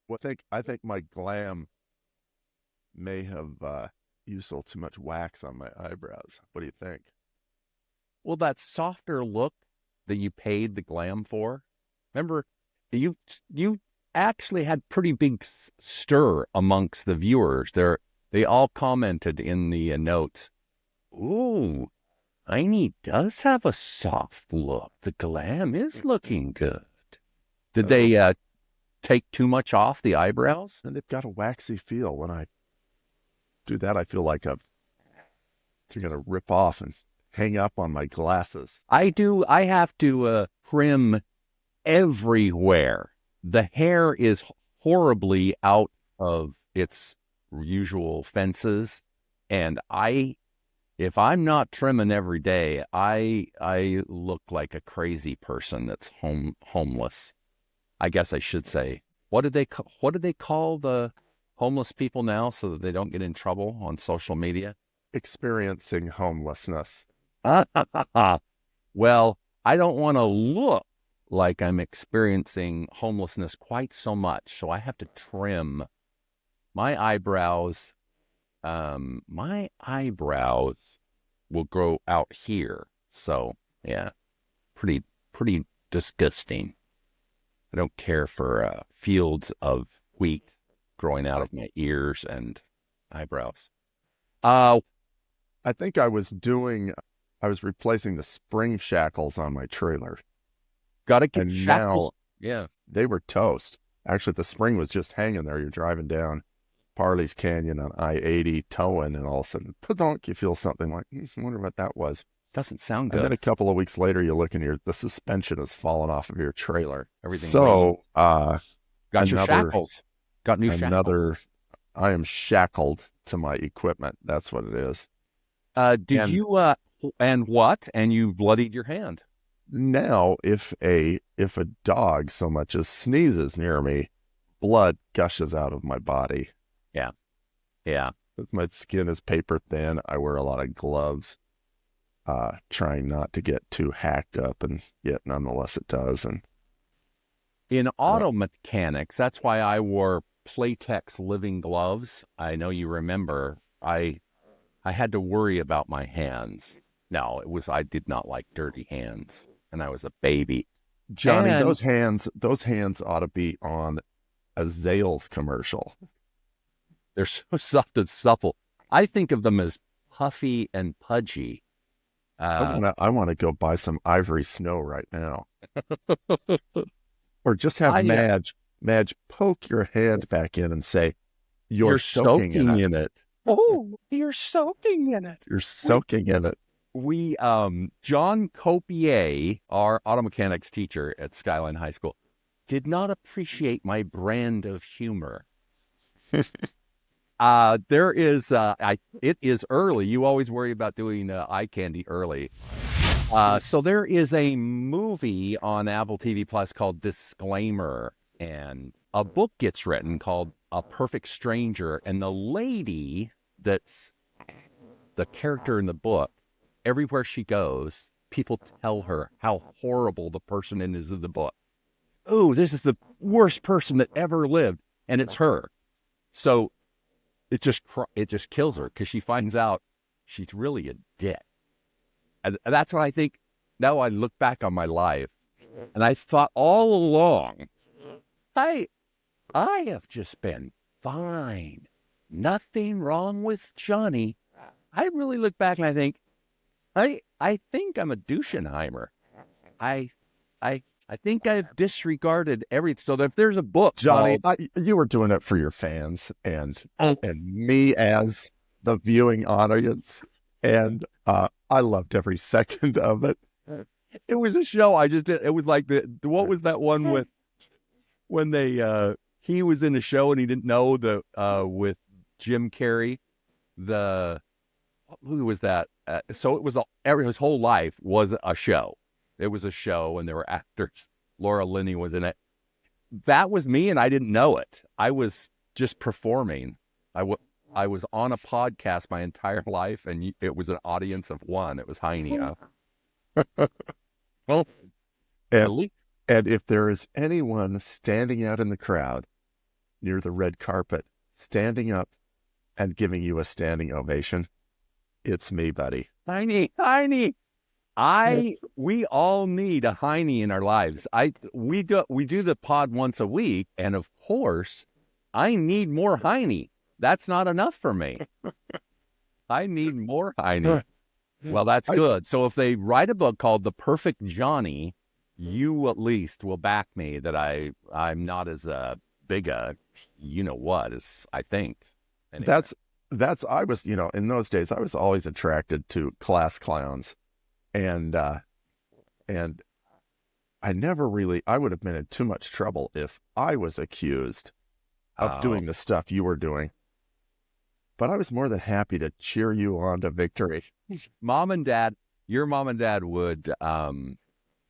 Well, I think my glam may have used a little too much wax on my eyebrows. What do you think? Well, that softer look that you paid the glam for, remember, you you actually had pretty big stir amongst the viewers. They all commented in the notes, "Ooh, Heine does have a soft look. The glam is looking good." Did Oh, they take too much off the eyebrows? and they've got a waxy feel. When I do that, I feel like they're gonna rip off and hang up on my glasses. I do. I have to trim everywhere. The hair is horribly out of its usual fences, and if I'm not trimming every day, I look like a crazy person that's homeless. I guess I should say. What do they call the homeless people now so that they don't get in trouble on social media? Experiencing homelessness. Well, I don't want to look like I'm experiencing homelessness quite so much, so I have to trim my eyebrows. My eyebrows will grow out here, so yeah, pretty pretty disgusting. I don't care for fields of wheat growing out I, of my ears and eyebrows. Uh, I think I was replacing the spring shackles on my trailer, gotta get and now shackles. Yeah. they were toast. Actually, the spring was just hanging there. You're driving down Parley's Canyon on I-80 towing, and all of a sudden, podonk, you feel something like, I wonder what that was. Doesn't sound And then good. a couple of weeks later, you look and the suspension has fallen off of your trailer. Everything So, weighs. Got your another, shackles. Got new shackles. another, I am shackled to my equipment. That's what it is. Did And you and what? And you bloodied your hand. now, if a dog so much as sneezes near me, blood gushes out of my body. Yeah. Yeah. My skin is paper thin. I wear a lot of gloves, trying not to get too hacked up, and yet nonetheless it does. And In uh, auto mechanics, that's why I wore Playtex living gloves. I know you remember. I had to worry about my hands. No, I did not like dirty hands, and I was a baby. Johnny, And those hands ought to be on a Zales commercial. they're so soft and supple. I think of them as puffy and pudgy. Uh, I wanna go buy some ivory snow right now, or just have I Madge poke your hand back in and say, "You're You're soaking in soaking it. in it. Oh, you're soaking in it. You're We soaking in it." John Copier, our auto mechanics teacher at Skyline High School, did not appreciate my brand of humor. It is early. You always worry about doing eye candy early. So there is a movie on Apple TV Plus called Disclaimer, and a book gets written called A Perfect Stranger, and the lady that's the character in the book, everywhere she goes, people tell her how horrible the person is in the book. Oh, this is the worst person that ever lived, and it's her. So it just kills her because she finds out she's really a dick. And that's what I think. Now I look back on my life, and I thought all along, I I have just been fine. Nothing wrong with Johnny. I really look back and I think, I think I'm a Duschenheimer. I I think I've disregarded everything. So if there's a book Johnny, called you were doing it for your fans Oh, and me as the viewing audience, and I loved every second of it. it was a show I just did. It was like what was that one with when they he was in a show and he didn't know the with Jim Carrey the who was that? So it was his whole life was a show. It was a show, and there were actors. Laura Linney was in it. That was me, and I didn't know it. I was just performing. I was on a podcast my entire life, and it was an audience of one. It was Heine. Well, at And least and if there is anyone standing out in the crowd near the red carpet, standing up and giving you a standing ovation. It's me, buddy. Heine. We all need a Heine in our lives. We do the pod once a week, and of course, I need more Heine. That's not enough for me. I need more Heine. Well, that's good. So if they write a book called The Perfect Johnny, you at least will back me that I'm not as big a you know what as I think. Anyway. I was, in those days I was always attracted to class clowns, and I would have been in too much trouble if I was accused of doing the stuff you were doing. But I was more than happy to cheer you on to victory. Mom and Dad, your mom and dad would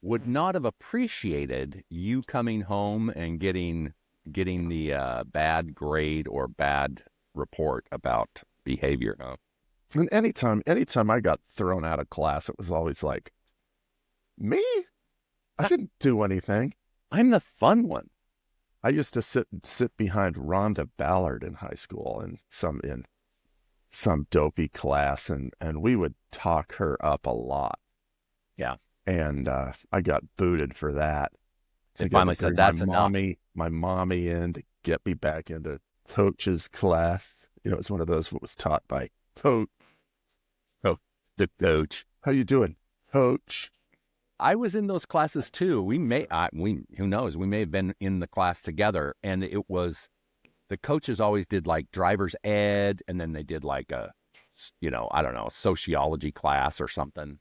not have appreciated you coming home and getting the bad grade or bad report about behavior. Huh? And anytime I got thrown out of class, it was always like, me? I didn't do anything. I'm the fun one. I used to sit behind Rhonda Ballard in high school in some dopey class, and we would talk her up a lot. Yeah. And I got booted for that. They finally said that's enough. My mommy in to get me back into Coach's class. It's one of those what was taught by Coach. Oh, the coach. How you doing, Coach? I was in those classes too. Who knows? We may have been in the class together, and it was the coaches always did like driver's ed, and then they did like a, I don't know, sociology class or something.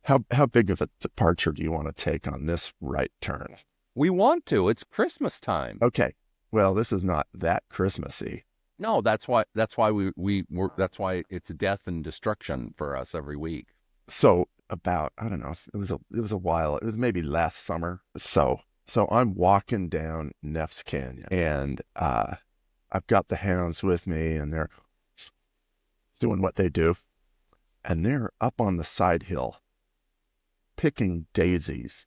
How big of a departure do you want to take on this right turn? We want to. It's Christmas time. Okay. Well, this is not that Christmassy. No, that's why that's why it's death and destruction for us every week. So about, I don't know, it was a while. It was maybe last summer. So I'm walking down Neff's Canyon, and I've got the hounds with me, and they're doing what they do. And they're up on the side hill picking daisies.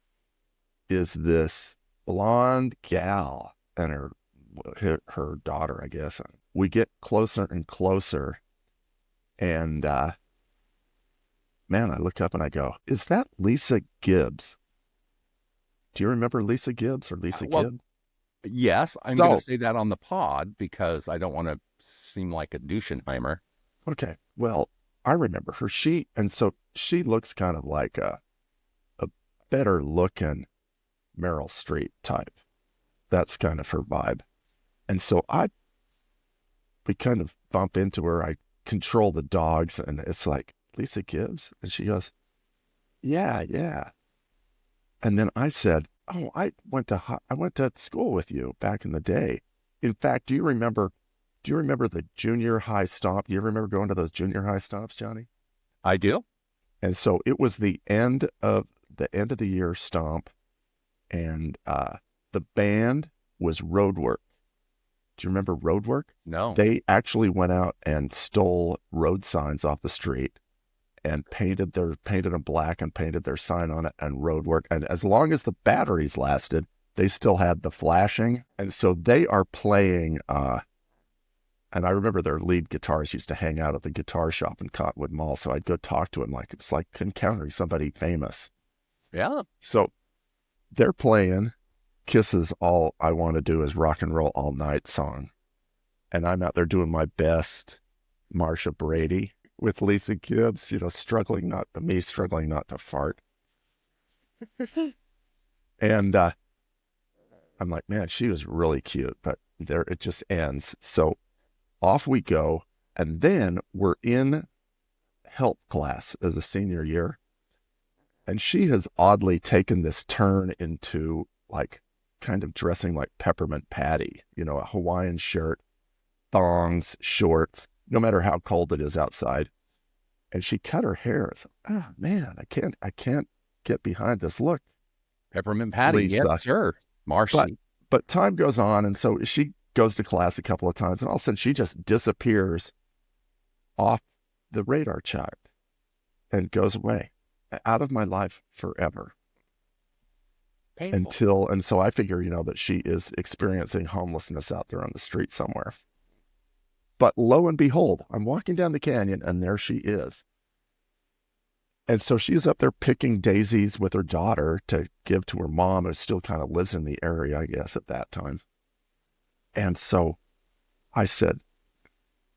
Is this blonde gal and her daughter, I guess. We get closer and closer, and man, I look up and I go, is that Lisa Gibbs? Do you remember Lisa Gibbs or Lisa Gibb? Yes, I'm going to say that on the pod because I don't want to seem like a Duschenheimer. Okay, well, I remember her. She looks kind of like a better looking Meryl Streep type. That's kind of her vibe. And so we kind of bump into her. I control the dogs, and it's like, Lisa Gibbs? And she goes, yeah. And then I said, oh, I went to school with you back in the day. In fact, do you remember the junior high stomp? Do you remember going to those junior high stomps, Johnny? I do. And so it was the end of the year stomp, and the band was Roadwork. Do you remember Roadwork? No. They actually went out and stole road signs off the street and painted them black and painted their sign on it and Roadwork. And as long as the batteries lasted, they still had the flashing. And so they are playing, and I remember their lead guitarist used to hang out at the guitar shop in Cottonwood Mall. So I'd go talk to him like it's like encountering somebody famous. Yeah. So they're playing Kiss's All I Want to Do Is Rock and Roll All Night song. And I'm out there doing my best Marsha Brady with Lisa Gibbs, struggling not to fart. And I'm like, man, she was really cute, but there it just ends. So off we go. And then we're in health class as a senior year. And she has oddly taken this turn into like kind of dressing like Peppermint Patty, a Hawaiian shirt, thongs, shorts, no matter how cold it is outside. And she cut her hair. It's like, oh man, I can't get behind this look. Peppermint Patty, yeah, sure. Marcy. But time goes on, and so she goes to class a couple of times, and all of a sudden she just disappears off the radar chart and goes away, out of my life forever. Painful. and so I figure, that she is experiencing homelessness out there on the street somewhere. But lo and behold, I'm walking down the canyon and there she is. And so she's up there picking daisies with her daughter to give to her mom, who still kind of lives in the area, I guess, at that time. And so I said,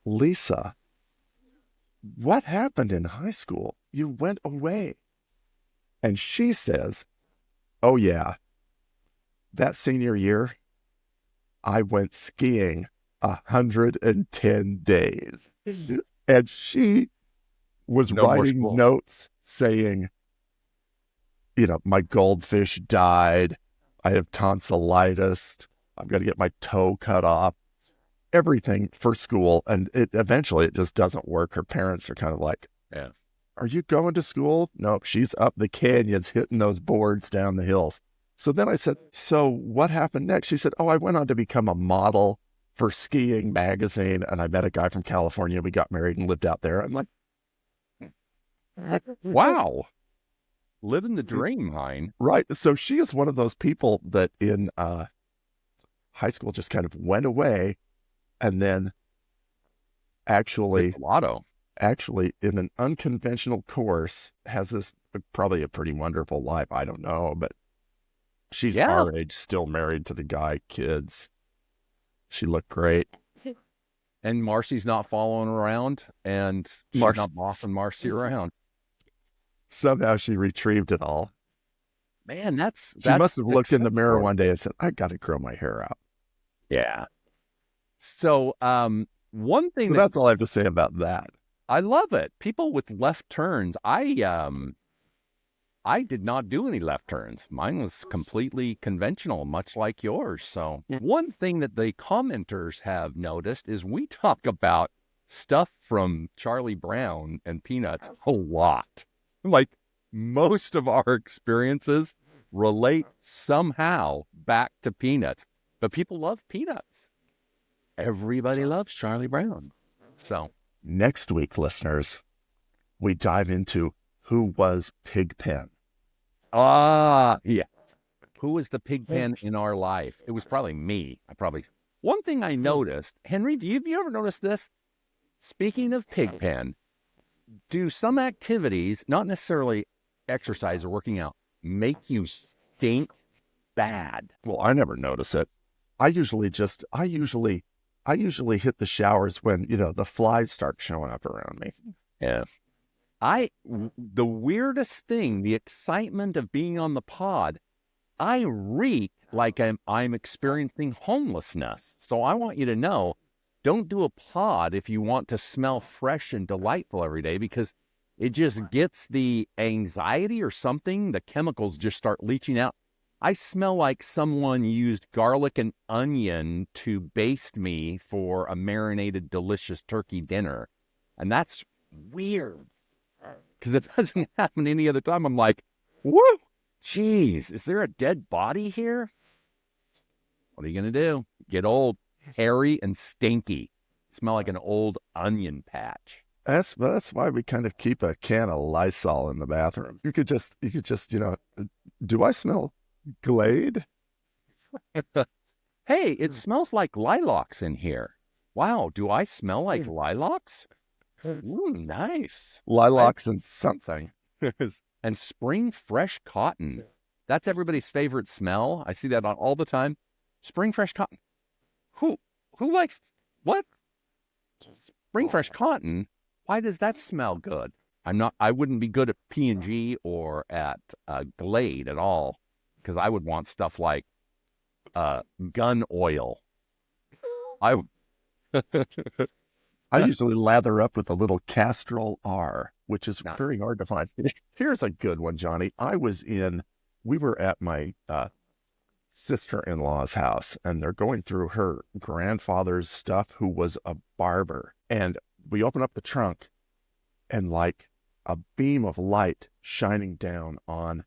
Lisa, what happened in high school? You went away. And she says, oh, yeah, that senior year, I went skiing 110 days. And she was No more writing school. notes saying, my goldfish died. I have tonsillitis. I've got to get my toe cut off. Everything for school. And eventually it just doesn't work. Her parents are kind of like, Yeah. are you going to school? Nope, she's up the canyons hitting those boards down the hills. So then I said, so what happened next? She said, oh, I went on to become a model for Skiing magazine. And I met a guy from California. We got married and lived out there. I'm like, Wow. Living the dream, Hein. right. So she is one of those people that in high school just kind of went away and then actually Lotto. in an unconventional course has this probably a pretty wonderful life. I don't know, but she's our age, still married to the guy, kids. She looked great. And Marcy's not following around, and she's not bossing Marcy around. Somehow she retrieved it all. Man, she must have looked in the mirror one day and said, I got to grow my hair out. Yeah. So one thing that's all I have to say about that. I love it. People with left turns. I did not do any left turns. Mine was completely conventional, much like yours. So one thing that the commenters have noticed is we talk about stuff from Charlie Brown and Peanuts a lot. Like most of our experiences relate somehow back to Peanuts, but people love Peanuts. Everybody loves Charlie Brown. So next week, listeners, we dive into who was Pigpen. Yes. Who was the Pigpen in our life? It was probably me. One thing I noticed, Henry, have you ever noticed this? Speaking of Pigpen, do some activities, not necessarily exercise or working out, make you stink bad? Well, I never notice it. I usually hit the showers when, the flies start showing up around me. Yeah. The weirdest thing, the excitement of being on the pod, I reek like I'm experiencing homelessness. So I want you to know, don't do a pod if you want to smell fresh and delightful every day, because it just gets the anxiety or something. The chemicals just start leaching out. I smell like someone used garlic and onion to baste me for a marinated, delicious turkey dinner. And that's weird, because it doesn't happen any other time. I'm like, whoa, geez, is there a dead body here? What are you going to do? Get old, hairy, and stinky. Smell like an old onion patch. That's why we kind of keep a can of Lysol in the bathroom. You could just, do I smell Glade? Hey, it smells like lilacs in here. Wow, do I smell like lilacs? Ooh, nice. Lilacs and something. And spring fresh cotton. That's everybody's favorite smell. I see that all the time. Spring fresh cotton. Who likes what? Spring fresh cotton? Why does that smell good? I wouldn't be good at P&G or at Glade at all, because I would want stuff like gun oil. I usually lather up with a little Castrol R, which is very hard to find. Here's a good one, Johnny. We were at my sister-in-law's house, and they're going through her grandfather's stuff, who was a barber. And we open up the trunk, and like a beam of light shining down on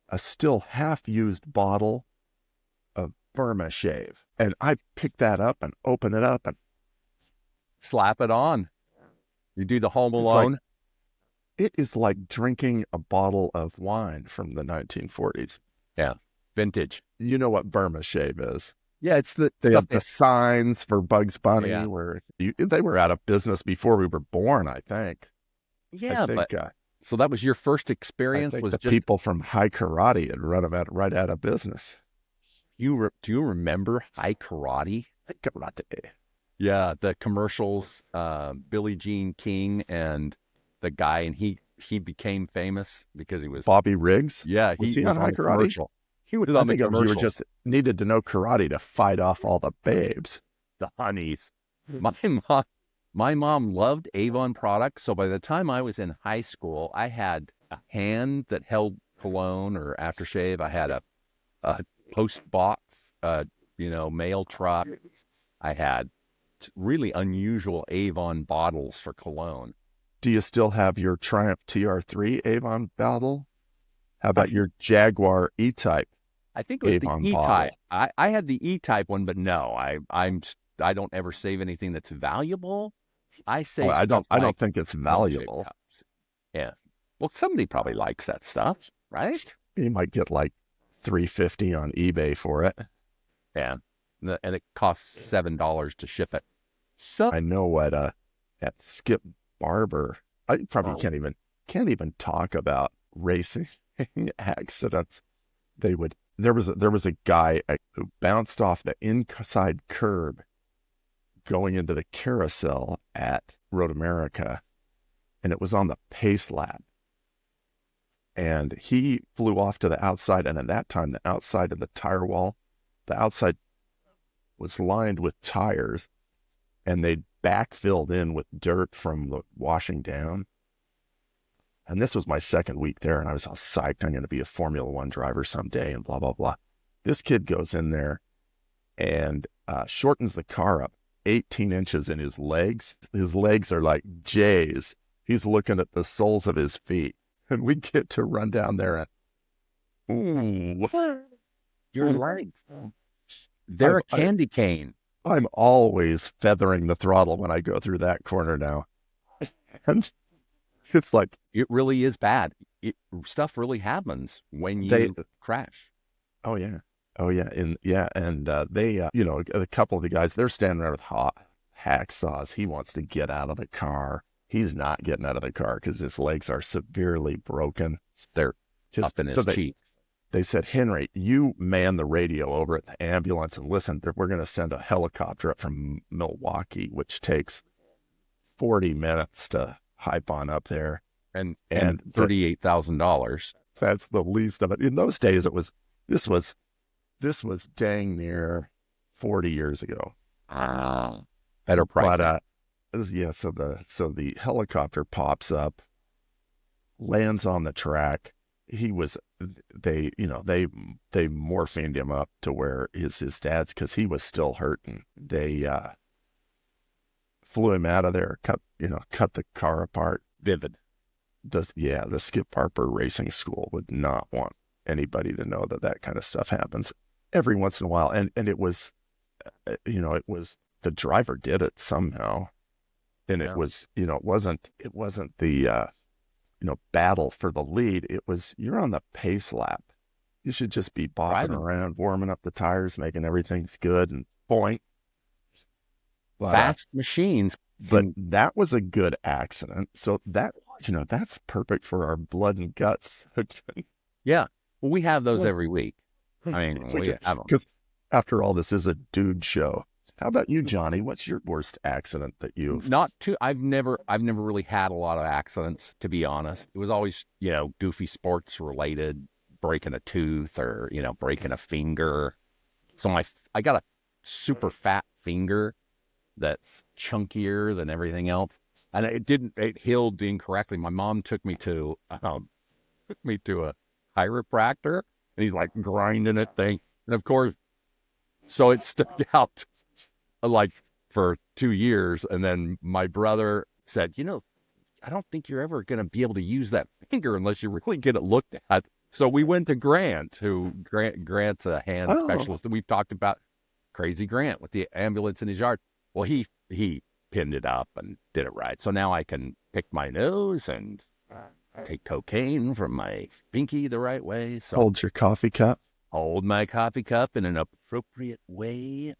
a still half-used bottle of Burma Shave. And I pick that up and open it up and slap it on. You do the Home Alone. It is like drinking a bottle of wine from the 1940s. Yeah. Vintage. You know what Burma shave is. Yeah, it's the They stuff have the signs for Bugs Bunny yeah. where they were out of business before we were born, I think. I Yeah, but think uh, so that was your first I experience think was the just people from High Karate had run them right out of business. do you remember High Karate? High Karate. Yeah, the commercials, Billie Jean King and the guy, and he became famous because he was, Bobby Riggs. yeah, Was he he on was on High the Karate? commercial. He was I on the think it was you were commercials. just needed to know karate to fight off all the babes. The honeys. My mom, my mom loved Avon products, so by the time I was in high school, I had a hand that held cologne or aftershave. I had a post box, mail truck. I had really unusual Avon bottles for cologne. Do you still have your Triumph TR3 Avon bottle? How I, about your Jaguar E-Type I think it was the Avon E-type. bottle? I had the E-type one, but no, I don't ever save anything that's valuable. I Oh, save stuff I don't like think it's milkshake valuable. cups. Yeah. Well, somebody probably likes that stuff, right? You might get like $350 on eBay for it. Yeah. And it costs $7 to ship it. So, I know what at Skip Barber, I probably oh, can't even talk about racing accidents. There was a guy who bounced off the inside curb going into the carousel at Road America, and it was on the pace lap. And he flew off to the outside, and at that time, the outside of the tire wall, the outside was lined with tires, and they'd backfilled in with dirt from the washing down. And this was my second week there, and I was all psyched. I'm going to be a Formula One driver someday, and blah, blah, blah. This kid goes in there and shortens the car up 18 inches in his legs. His legs are like J's. He's looking at the soles of his feet. And we get to run down there and, ooh, your legs. They're a candy cane. I'm always feathering the throttle when I go through that corner now. And it's like, It really is bad. Stuff really happens when they, you crash. oh yeah. Oh yeah. And they, a couple of the guys, they're standing there with hot hacksaws. He wants to get out of the car. He's not getting out of the car because his legs are severely broken. They're up in his cheeks. They said, Henry, you man the radio over at the ambulance and listen, we're going to send a helicopter up from Milwaukee, which takes 40 minutes to hype on up there. And $38,000. That's the least of it. In those days, this was dang near 40 years ago. Better pricing. But yeah, so the helicopter pops up, lands on the track. They morphined him up to where his dad's, because he was still hurting. They flew him out of there, cut the car apart. Vivid. The Skip Barber Racing School would not want anybody to know that kind of stuff happens every once in a while. And it was, it was, the driver did it somehow. And it was, it wasn't the, battle for the lead. It was, you're on the pace lap. You should just be bopping around, warming up the tires, making everything's good and point. But, fast machines. But that was a good accident. So that's perfect for our blood and guts. Yeah. Well, we have those every week. I mean, we have them. Because after all, this is a dude show. How about you, Johnny? What's your worst accident that you've... I've never really had a lot of accidents, to be honest. It was always, goofy sports related, breaking a tooth or, breaking a finger. So I got a super fat finger that's chunkier than everything else. And it healed incorrectly. My mom took me to a chiropractor, and he's like grinding it thing. And of course, so it stuck out like for 2 years. And then my brother said, I don't think you're ever going to be able to use that finger unless you really get it looked at. So we went to Grant's a hand specialist that we've talked about. Crazy Grant with the ambulance in his yard. Well, he pinned it up and did it right. So now I can pick my nose and take cocaine from my pinky the right way. So hold your coffee cup. hold my coffee cup in an appropriate way.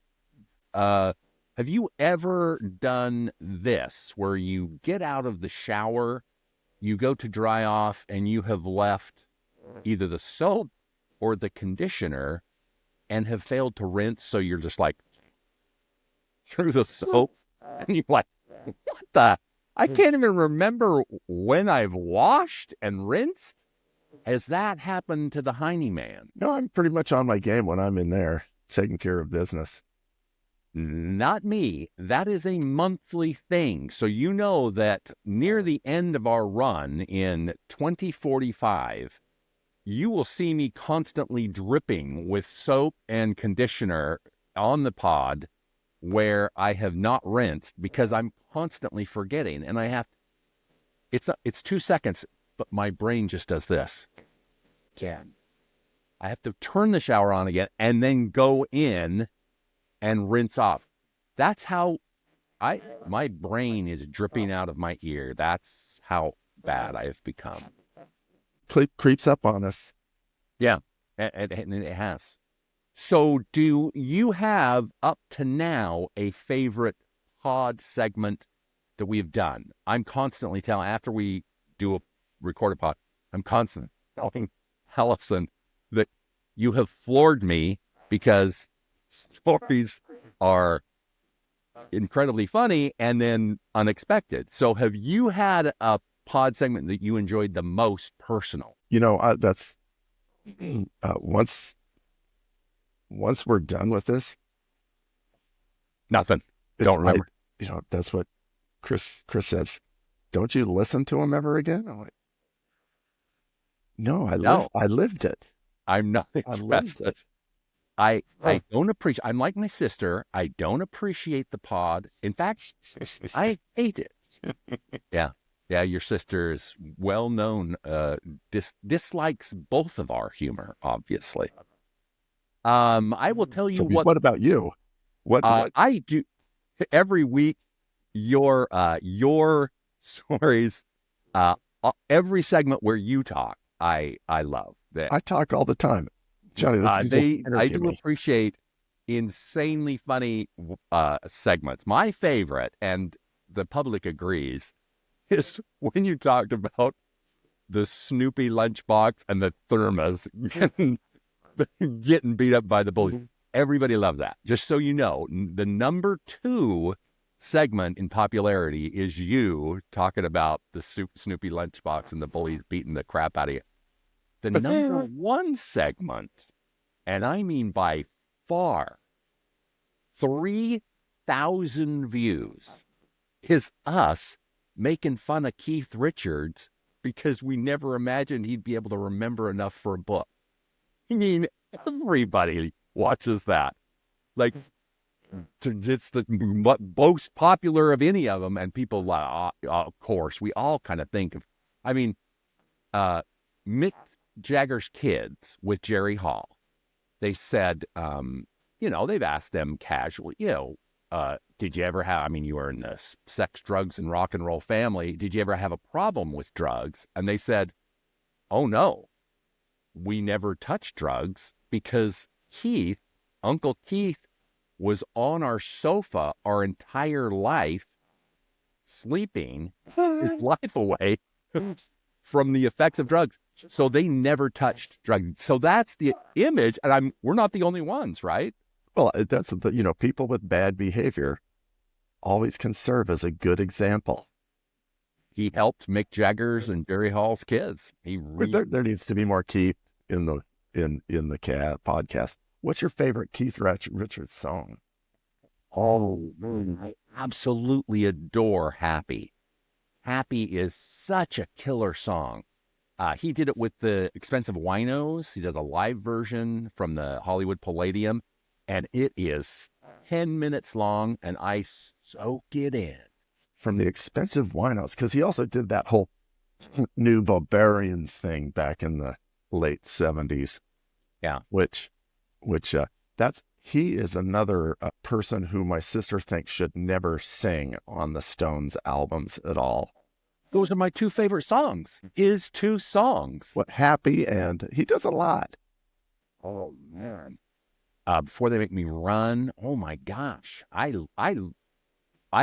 Have you ever done this where you get out of the shower, you go to dry off, and you have left either the soap or the conditioner and have failed to rinse, so you're just like through the soap, and you're like, what the? I can't even remember when I've washed and rinsed. Has that happened to the Heine man? No, I'm pretty much on my game when I'm in there taking care of business. Not me. That is a monthly thing. So you know that near the end of our run in 2045, you will see me constantly dripping with soap and conditioner on the pod where I have not rinsed because I'm constantly forgetting. And it's 2 seconds, but my brain just does this. Yeah. I have to turn the shower on again and then go in and rinse off. That's how my brain is dripping out of my ear. That's how bad I have become. Creeps up on us. Yeah, and it has. So do you have up to now a favorite pod segment that we've done? I'm constantly telling, after we do a recorded pod, I'm constantly telling Allison that you have floored me because stories are incredibly funny and then unexpected. So have you had a pod segment that you enjoyed the most personal? That's once we're done with this, Nothing. Don't remember. That's what Chris says. Don't you listen to him ever again? I'm like, no, I lived it. I'm not interested. I don't appreciate. I'm like my sister. I don't appreciate the pod. In fact, I hate it. Yeah. Your sister is well known. Dislikes both of our humor, obviously. I will tell you what. What about you? What? I do every week. Your stories. Every segment where you talk, I love that. I talk all the time, Johnny. I do appreciate insanely funny segments. My favorite, and the public agrees, is when you talked about the Snoopy lunchbox and the thermos getting beat up by the bullies. Everybody loved that. Just so you know, the number 2 segment in popularity is you talking about the Snoopy lunchbox and the bullies beating the crap out of you. The number 1 segment, and I mean by far, 3,000 views, is us making fun of Keith Richards because we never imagined he'd be able to remember enough for a book. I mean, everybody watches that. Like, it's the most popular of any of them, and people, of course, we all kind of think of, I mean, Mick Jagger's Kids with Jerry Hall. They said, they've asked them casually, did you ever have, you were in the sex, drugs, and rock and roll family. Did you ever have a problem with drugs? And they said, oh, no, we never touched drugs because Uncle Keith was on our sofa our entire life, sleeping his life away from the effects of drugs. So they never touched drugs. So that's the image. And we're not the only ones, right? Well, that's people with bad behavior always can serve as a good example. He helped Mick Jagger's and Jerry Hall's kids. There needs to be more Keith in the podcast. What's your favorite Keith Richards song? Oh, I absolutely adore Happy. Happy is such a killer song. He did it with the Expensive Winos. He does a live version from the Hollywood Palladium, and it is 10 minutes long, and I soak it in. From the Expensive Winos, because he also did that whole New Barbarians thing back in the late 70s. Yeah. He is another person who my sister thinks should never sing on the Stones albums at all. Those are my 2 favorite songs. His 2 songs. Happy, and he does a lot. Oh man. Before They Make Me Run. Oh my gosh. I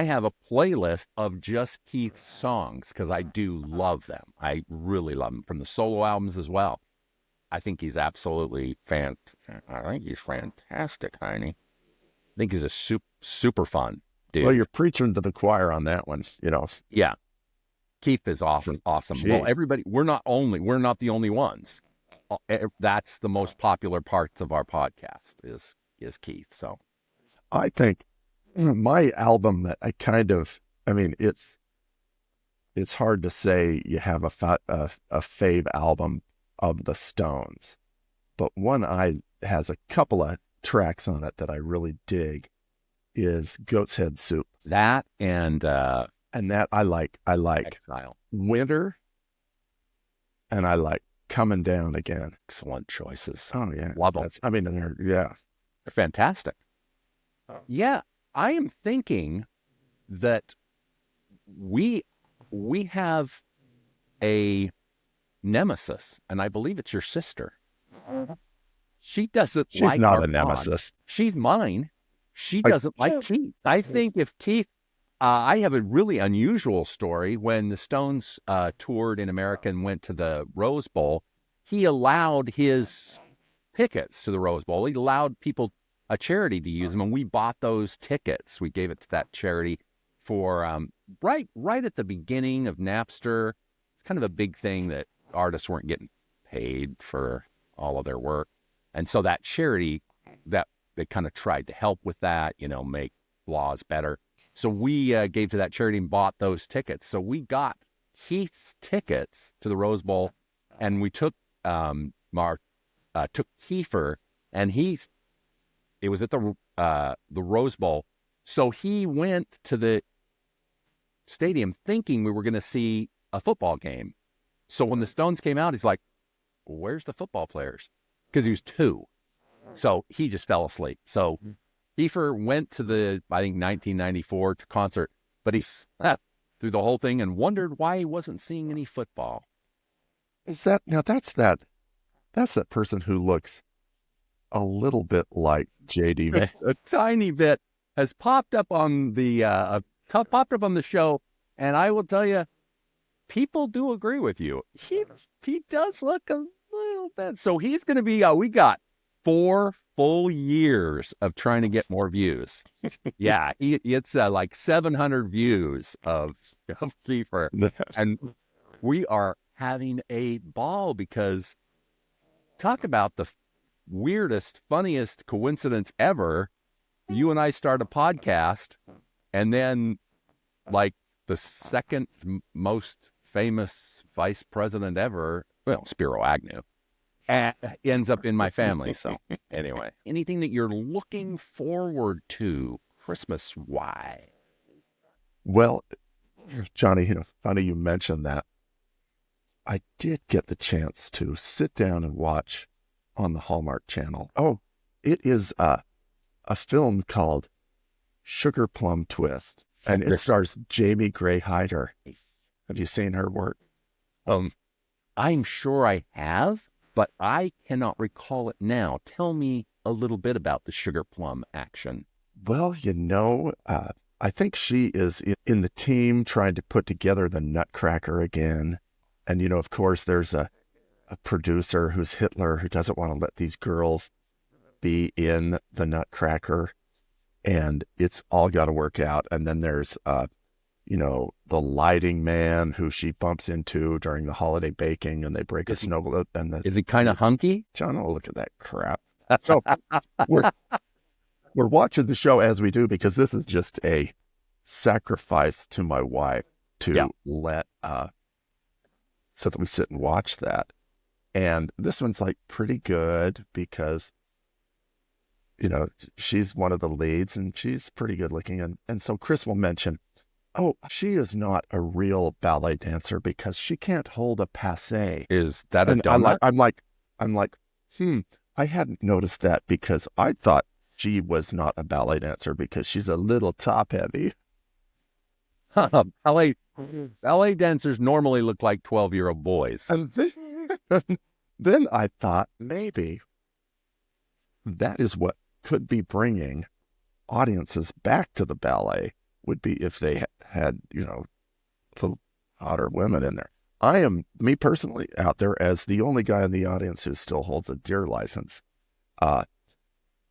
have a playlist of just Keith's songs because I do love them. I really love them from the solo albums as well. I think he's absolutely I think he's fantastic, honey. I think he's a super fun Well, dude. you're preaching to the choir on that one, you know. Yeah, Keith is awesome. Well, Gee, everybody, we're not the only ones. That's the most popular parts of our podcast is Keith. So I think my album that I mean, it's hard to say you have a fave album of the Stones, but one I has a couple of tracks on it that I really dig is Goat's Head Soup, that and that I like Exile, Winter, and I like Coming Down Again. excellent choices. Oh yeah, Love them. I mean, yeah. They're fantastic. Yeah, I am thinking that we have a nemesis, and I believe it's your sister. She doesn't She's like not our a pod. nemesis. She's mine. She doesn't like Keith. I think if Keith, I have a really unusual story. When the Stones toured in America and went to the Rose Bowl, he allowed his tickets to the Rose Bowl. He allowed people, a charity, to use them, and we bought those tickets. We gave it to that charity for right at the beginning of Napster. It's kind of a big thing that artists weren't getting paid for all of their work, and so that charity that they kind of tried to help with that, make laws better. So we gave to that charity and bought those tickets. So we got Keith's tickets to the Rose Bowl, and we took took Kiefer, and it was at the Rose Bowl. So he went to the stadium thinking we were going to see a football game. So when the Stones came out, he's like, "Where's the football players?" Because he was 2. So he just fell asleep. So Kiefer went to the, I think, 1994 concert, but he slept through the whole thing and wondered why he wasn't seeing any football. Is that now? That's that person who looks a little bit like JD. A tiny bit has popped up on the show, and I will tell you, people do agree with you. He does look a little bit. So he's going to be. We got 4 full years of trying to get more views. Yeah, it's like 700 views of Kiefer, and we are having a ball because talk about the weirdest, funniest coincidence ever. You and I start a podcast, and then like the second most famous vice president ever, well, Spiro Agnew, ends up in my family. So anyway, anything that you're looking forward to Christmas-wise? Well, Johnny, funny you mentioned that. I did get the chance to sit down and watch on the Hallmark Channel. Oh, it is a film called Sugar Plum Twist, and it stars Jamie Gray Hyder. Have you seen her work? I'm sure I have, but I cannot recall it now. Tell me a little bit about the Sugar Plum action. Well, I think she is in the team trying to put together the Nutcracker again. And, of course, there's a producer who's Hitler who doesn't want to let these girls be in the Nutcracker. And it's all got to work out. And then there's, the lighting man who she bumps into during the holiday baking, and they break a snow globe. Is he kind of hunky? John, oh, look at that crap. So we're watching the show as we do, because this is just a sacrifice to my wife to let so that we sit and watch that. And this one's like pretty good because she's one of the leads and she's pretty good looking, and so Chris will mention, oh, she is not a real ballet dancer because she can't hold a passe. Is that a And donut? I'm like, I hadn't noticed that, because I thought she was not a ballet dancer because she's a little top heavy. Ballet dancers normally look like 12-year-old boys. And then I thought maybe that is what could be bringing audiences back to the ballet, would be if they had, little hotter women in there. I am, me personally, out there as the only guy in the audience who still holds a deer license. Uh,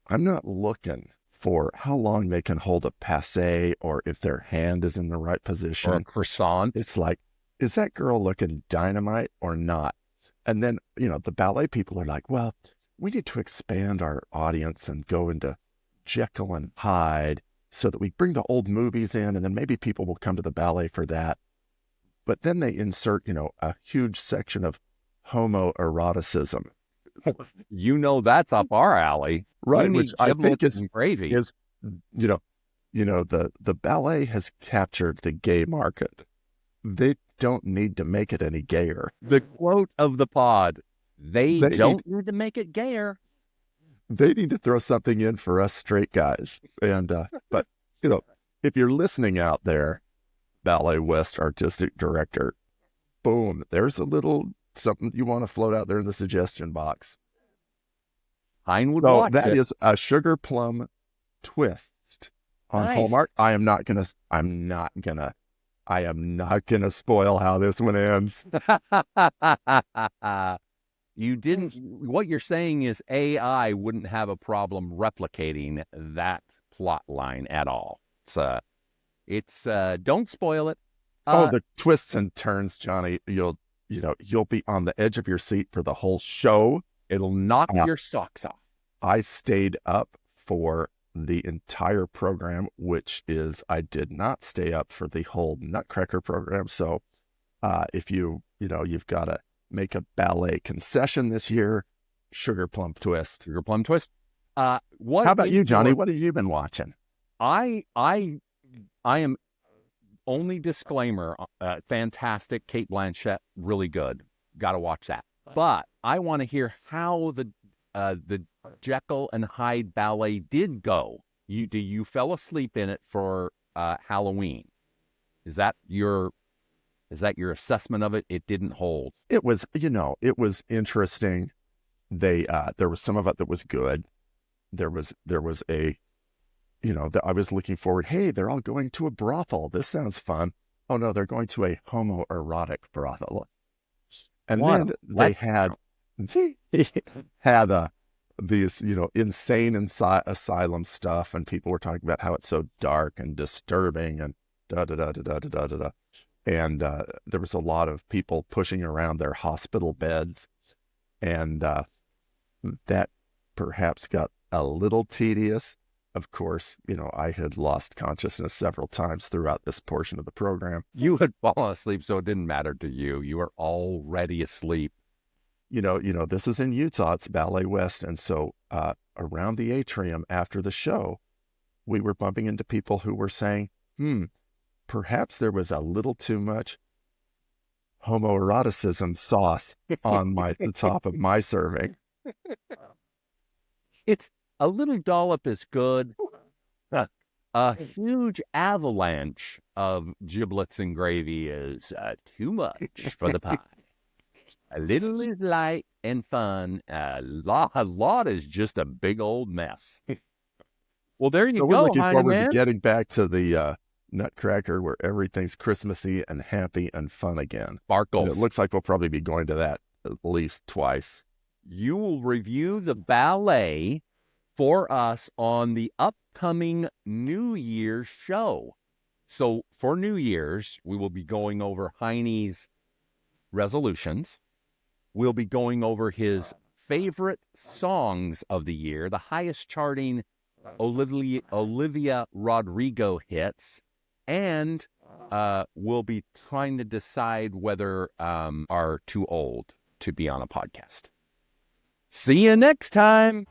I'm not looking for how long they can hold a passe or if their hand is in the right Or a position. croissant. It's like, is that girl looking dynamite or not? And then, the ballet people are like, well, we need to expand our audience and go into Jekyll and Hyde so that we bring the old movies in, and then maybe people will come to the ballet for that. But then they insert, a huge section of homoeroticism. That's up our alley. Right, We which need I think giblets and gravy. is, the ballet has captured the gay market. They don't need to make it any gayer. The quote of the pod: they don't need to make it gayer. They need to throw something in for us straight guys. And but if you're listening out there, Ballet West artistic director, boom, there's a little something you want to float out there in the suggestion box. Hein would So watch that it. is a sugar plum twist on Nice. Hallmark. I am not gonna spoil how this one ends. You didn't. What you're saying is AI wouldn't have a problem replicating that plot line at all. It's don't spoil it. The twists and turns, Johnny. You'll be on the edge of your seat for the whole show. It'll knock your socks off. I stayed up for the entire program, which is I did not stay up for the whole Nutcracker program. So if you've got to make a ballet concession this year, Sugar Plum Twist. Sugar Plum Twist. How about you, Johnny? What have you been watching? I am, only disclaimer, fantastic. Cate Blanchett, really good. Got to watch that. But I want to hear how the Jekyll and Hyde ballet did go. You fell asleep in it for Halloween? Is that your assessment of it? It didn't hold. It was interesting. There was some of it that was good. There was a, I was looking forward. Hey, they're all going to a brothel. This sounds fun. Oh no, they're going to a homoerotic brothel. And then they had these, insane asylum stuff, and people were talking about how it's so dark and disturbing and da da da da da da da da da. And there was a lot of people pushing around their hospital beds, and that perhaps got a little tedious. Of course, I had lost consciousness several times throughout this portion of the program. You had fallen asleep, so it didn't matter to you. You were already asleep. This is in Utah. It's Ballet West. And so around the atrium after the show, we were bumping into people who were saying, perhaps there was a little too much homoeroticism sauce on the top of my serving. It's a little dollop is good. A huge avalanche of giblets and gravy is too much for the pie. A little is light and fun. A lot is just a big old mess. Well, there you go. We're looking forward to getting back to the Nutcracker, where everything's Christmassy and happy and fun again. Sparkles. And it looks like we'll probably be going to that at least twice. You will review the ballet for us on the upcoming New Year's show. So for New Year's, we will be going over Heine's resolutions. We'll be going over his favorite songs of the year, the highest charting Olivia Rodrigo hits, and we'll be trying to decide whether are too old to be on a podcast. See you next time.